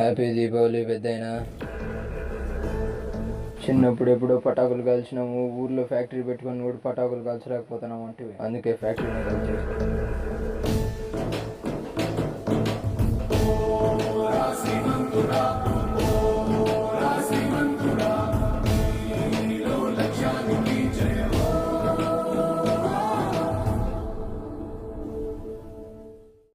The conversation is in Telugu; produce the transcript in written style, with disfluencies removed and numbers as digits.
హ్యాపీ దీపావళి పెద్దయినా. చిన్నప్పుడు ఎప్పుడో పటాకులు కాల్చినాము, ఊర్లో ఫ్యాక్టరీ పెట్టుకొని కూడా పటాకులు కాల్చలేకపోతున్నాము అంటే అందుకే ఫ్యాక్టరీని కాల్చేసి